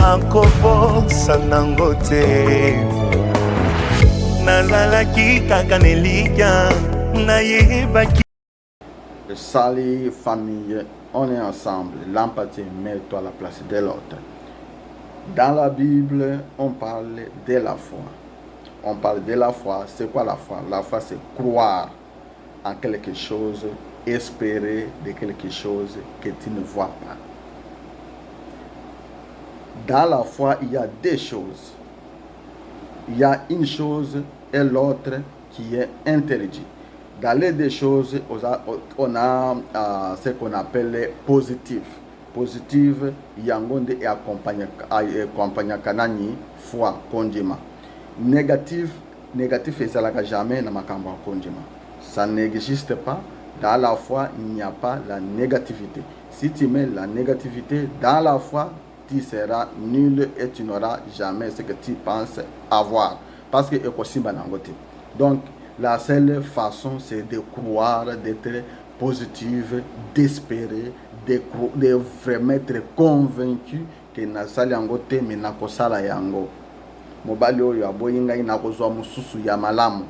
akobosa nango te. Nazalaki kaka nelikya nayebaki. Salut famille, on est ensemble. L'empathie, mets-toi à la place de l'autre. Dans la Bible, on parle de la foi. On parle de la foi. C'est quoi la foi? La foi, c'est croire en quelque chose, espérer de quelque chose que tu ne vois pas. Dans la foi, il y a deux choses. Il y a une chose et l'autre qui est interdite. Dans les deux choses, on a ce qu'on appelle positif. Positive, yangonde et accompagna kanani foi kondima. Négatif ezalaka jamais na makambo kondima. Ça n'existe pas. Dans la foi, il n'y a pas la négativité. Si tu mets la négativité dans la foi, tu seras nul et tu n'auras jamais ce que tu penses avoir. Parce que donc, la seule façon, c'est de croire, d'être positive, d'espérer, de vraiment être convaincu que nasali yango te mais nakosala yango. Mobali oyo aboyinga nakozwa mususu ya malamu.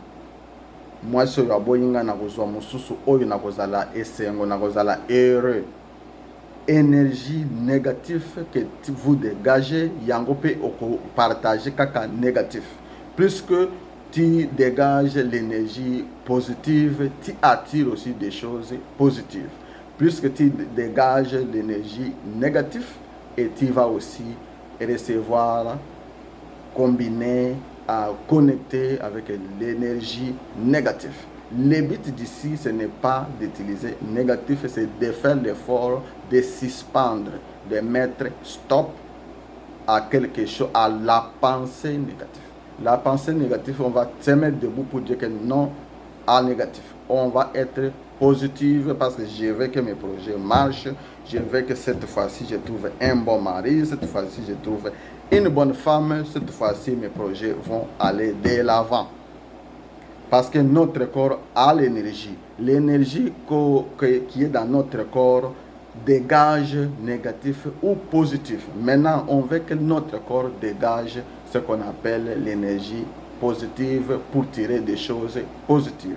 Mwasi oyo aboyinga nakozwa mususu oyo nakozala esengo, nakozala heureux. Énergie négative que vous dégagez, yango pe oko partager kaka négatif. Plus que tu dégages l'énergie positive, tu attires aussi des choses positives. Plus que tu dégages l'énergie négative, et tu vas aussi recevoir, combiner, connecter avec l'énergie négative. Le but d'ici, ce n'est pas d'utiliser négatif, c'est de faire l'effort de suspendre, de mettre stop à quelque chose, à la pensée négative. La pensée négative, on va se mettre debout pour dire que non à négatif. On va être positive parce que je veux que mes projets marchent. Je veux que cette fois-ci, je trouve un bon mari. Cette fois-ci, je trouve une bonne femme. Cette fois-ci, mes projets vont aller de l'avant. Parce que notre corps a l'énergie. L'énergie qui est dans notre corps dégage négatif ou positif. Maintenant, on veut que notre corps dégage ce qu'on appelle l'énergie positive pour tirer des choses positives.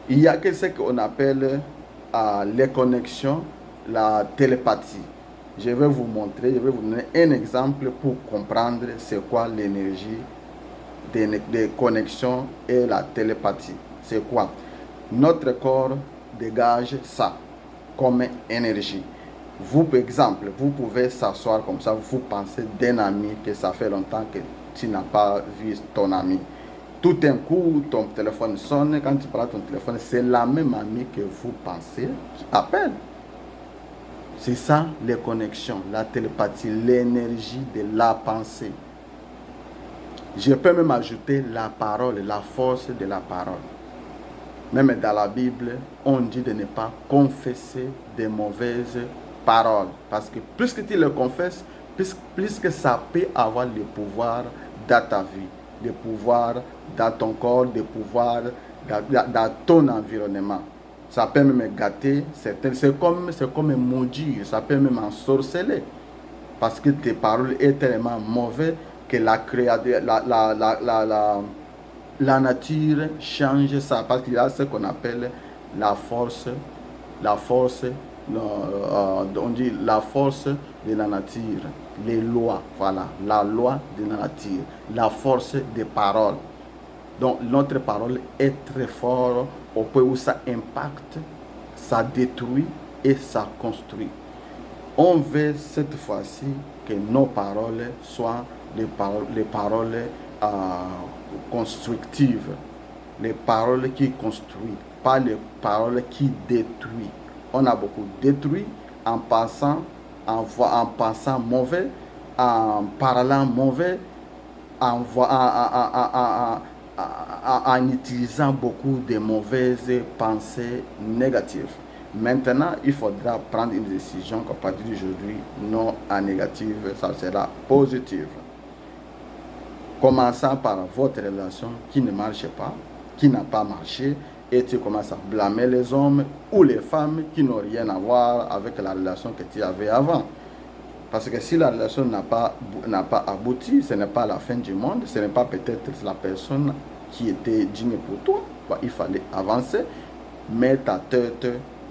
Il y a que ce qu'on appelle les connexions, la télépathie. Je vais vous montrer, je vais vous donner un exemple pour comprendre c'est quoi l'énergie des connexions et la télépathie. C'est quoi? Notre corps dégage ça comme énergie. Vous, par exemple, vous pouvez s'asseoir comme ça, vous pensez d'un ami que ça fait longtemps que tu n'as pas vu ton ami. Tout d'un coup, ton téléphone sonne. Quand tu prends ton téléphone, c'est la même amie que vous pensez à peine. C'est ça, les connexions, la télépathie, l'énergie de la pensée. Je peux même ajouter la parole, la force de la parole. Même dans la Bible, on dit de ne pas confesser de mauvaises paroles. Parce que plus que tu le confesses, plus que ça peut avoir le pouvoir dans ta vie, le pouvoir dans ton corps, le pouvoir dans ton environnement. Ça peut même gâter certains. C'est comme maudire, ça peut même ensorceler. Parce que tes paroles sont tellement mauvaises que la nature change ça. Parce qu'il y a ce qu'on appelle la force, on dit la force de la nature, les lois, voilà, la loi de la nature, la force des paroles. Donc notre parole est très forte au point où ça impacte, ça détruit et ça construit. On veut cette fois-ci que nos paroles soient les paroles constructives, les paroles qui construisent, pas les paroles qui détruisent. On a beaucoup détruit en pensant mauvais, en parlant mauvais, en utilisant beaucoup de mauvaises pensées négatives. Maintenant, il faudra prendre une décision qu'à partir d'aujourd'hui, non à négative, ça sera positive. Commençant par votre relation qui ne marche pas, qui n'a pas marché, et tu commences à blâmer les hommes ou les femmes qui n'ont rien à voir avec la relation que tu avais avant. Parce que si la relation n'a pas abouti, ce n'est pas la fin du monde, ce n'est pas peut-être la personne qui était digne pour toi. Bah, il fallait avancer, mets ta tête,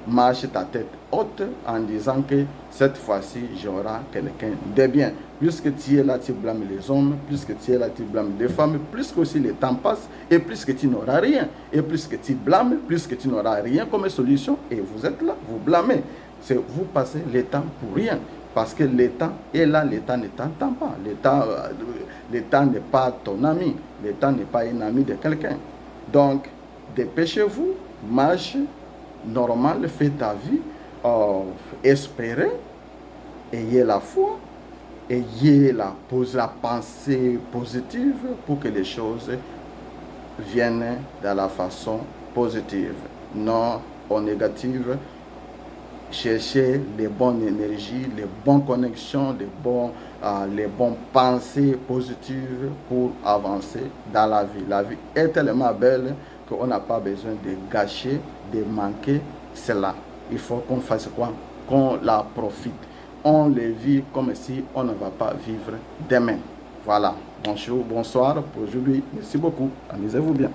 marche ta tête haute en disant que cette fois-ci, j'aurai quelqu'un de bien. Plus que tu es là, tu blâmes les hommes, plus que tu es là, tu blâmes les femmes, plus que aussi le temps passe, et plus que tu n'auras rien. Et plus que tu blâmes, plus que tu n'auras rien comme solution, et vous êtes là, vous blâmez. Vous passez le temps pour rien. Parce que l'État est là, l'État ne t'entend pas. L'État n'est pas ton ami. L'État n'est pas un ami de quelqu'un. Donc, dépêchez-vous, marchez, normal, faites ta vie, espérez, ayez la foi, ayez la pensée positive pour que les choses viennent de la façon positive, non au négative. Chercher les bonnes énergies, les bonnes connexions, les bonnes pensées positives pour avancer dans la vie. La vie est tellement belle qu'on n'a pas besoin de gâcher, de manquer cela. Il faut qu'on fasse quoi? Qu'on la profite. On le vit comme si on ne va pas vivre demain. Voilà. Bonjour, bonsoir pour aujourd'hui. Merci beaucoup. Amusez-vous bien.